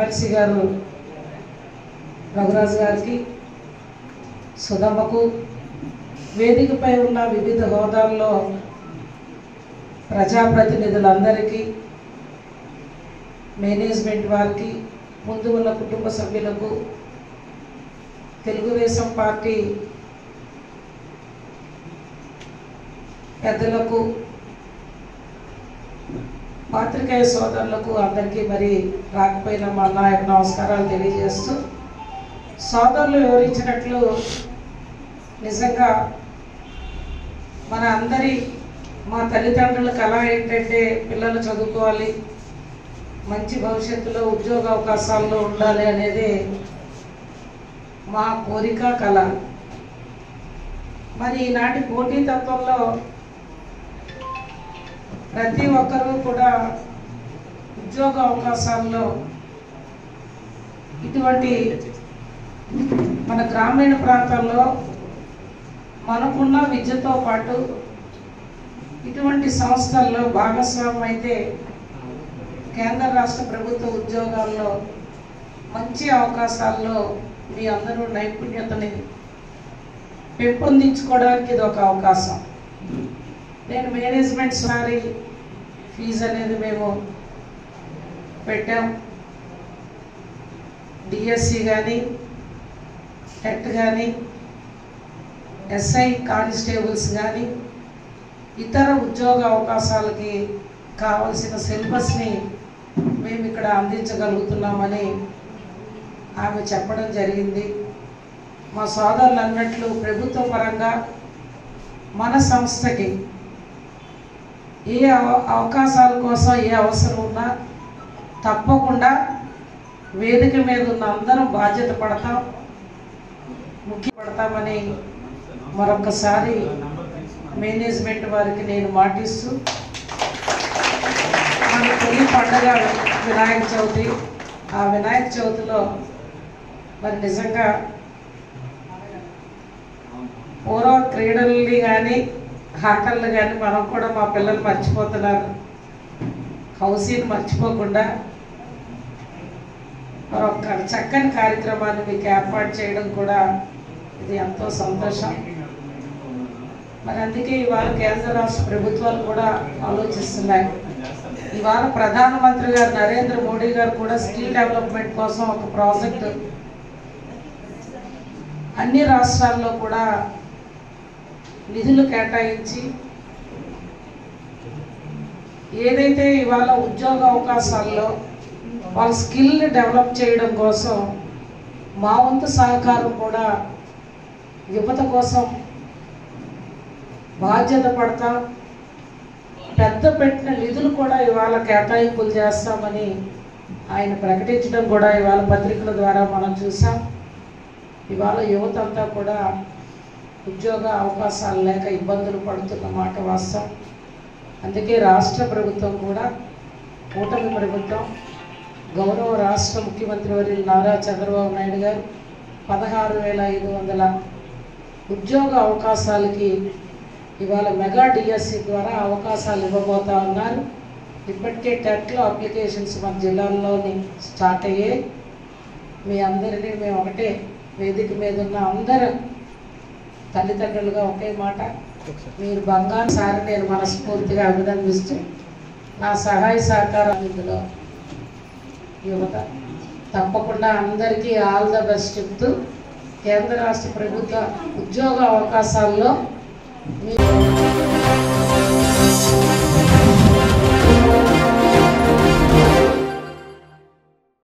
MLC గారు రఘురాజు గారికి, సుధమ్మకు, వేదికపై ఉన్న వివిధ హోదాల్లో ప్రజాప్రతినిధులందరికీ, మేనేజ్మెంట్ వారికి, ముందు ఉన్న కుటుంబ సభ్యులకు, తెలుగుదేశం పార్టీ పెద్దలకు, పాత్రికేయ సోదరులకు అందరికీ మరి రాకపోయిన మా నాయకు నమస్కారాలు తెలియజేస్తూ, సోదరులు వివరించినట్లు నిజంగా మన అందరి మా తల్లిదండ్రుల కళ ఏంటంటే పిల్లలు చదువుకోవాలి, మంచి భవిష్యత్తులో ఉద్యోగ అవకాశాల్లో ఉండాలి అనేది మా కోరిక కళ. మరి ఈనాటి పోటీతత్వంలో ప్రతి ఒక్కరూ కూడా ఉద్యోగ అవకాశాల్లో ఇటువంటి మన గ్రామీణ ప్రాంతాల్లో మనకున్న విద్యతో పాటు ఇటువంటి సంస్థల్లో భాగస్వామ్యం అయితే కేంద్ర రాష్ట్ర ప్రభుత్వ ఉద్యోగాల్లో మంచి అవకాశాల్లో మీ అందరూ నైపుణ్యతని పెంపొందించుకోవడానికి ఇది ఒక అవకాశం. నేను మేనేజ్మెంట్ సారీ ఫీజు అనేది మేము పెట్టాం. డిఎస్సి కానీ, టెట్ కానీ, ఎస్ఐ కానిస్టేబుల్స్ కానీ, ఇతర ఉద్యోగ అవకాశాలకి కావలసిన సిలబస్ని మేము ఇక్కడ అందించగలుగుతున్నామని ఆమె చెప్పడం జరిగింది. మా సోదరులు అన్నట్లు ప్రభుత్వ పరంగా మన సంస్థకి ఏ అవకాశాల కోసం ఏ అవసరం ఉన్నా తప్పకుండా వేదిక మీద ఉన్న అందరం బాధ్యత పడతాం, ముఖ్యపడతామని మరొకసారి మేనేజ్మెంట్ వారికి నేను మాటిస్తూ, మన తొలి పండుగ వినాయక చవితి. ఆ వినాయక చవితిలో మరి నిజంగా పూర్వ క్రీడల్ని కానీ ఆటలు కానీ మనం కూడా మా పిల్లలు మర్చిపోతున్నారు. హౌసీని మర్చిపోకుండా మరొక చక్కని కార్యక్రమాన్ని మీకు ఏర్పాటు చేయడం కూడా ఇది ఎంతో సంతోషం. మరి అందుకే ఇవాళ కేంద్ర రాష్ట్ర ప్రభుత్వాలు కూడా ఆలోచిస్తున్నాయి. ఇవాళ ప్రధానమంత్రి గారు నరేంద్ర మోడీ గారు కూడా స్కిల్ డెవలప్మెంట్ కోసం ఒక ప్రాజెక్టు అన్ని రాష్ట్రాల్లో కూడా నిధులు కేటాయించి ఏదైతే ఇవాళ ఉద్యోగ అవకాశాల్లో వాళ్ళ స్కిల్ని డెవలప్ చేయడం కోసం మా వంతు సహకారం కూడా యువత కోసం బాధ్యత పడతాం. పెద్ద పెట్టిన నిధులు కూడా ఇవాళ కేటాయింపులు చేస్తామని ఆయన ప్రకటించడం కూడా ఇవాళ పత్రికల ద్వారా మనం చూసాం. ఇవాళ యువత అంతా కూడా ఉద్యోగ అవకాశాలు లేక ఇబ్బందులు పడుతున్న మాట వాస్తవం. అందుకే రాష్ట్ర ప్రభుత్వం కూడా, కూటమి ప్రభుత్వం, గౌరవ రాష్ట్ర ముఖ్యమంత్రి వర్యులు నారా చంద్రబాబు నాయుడు గారు 16,500 ఉద్యోగ అవకాశాలకి ఇవాళ మెగా డిఎస్సి ద్వారా అవకాశాలు ఇవ్వబోతా ఉన్నారు. ఇప్పటికే టెట్లో అప్లికేషన్స్ మన జిల్లాల్లోని స్టార్ట్ అయ్యాయి. మీ అందరినీ మేము ఒకటే వేదిక మీద ఉన్న అందరూ తల్లిదండ్రులుగా ఒకే మాట, మీరు బంగారు సారి నేను మనస్ఫూర్తిగా అభినందిస్తూ నా సహాయ సహకారం ఇందులో యువత తప్పకుండా అందరికీ ఆల్ ద బెస్ట్ చెప్తూ కేంద్ర రాష్ట్ర ప్రభుత్వ ఉద్యోగ అవకాశాల్లో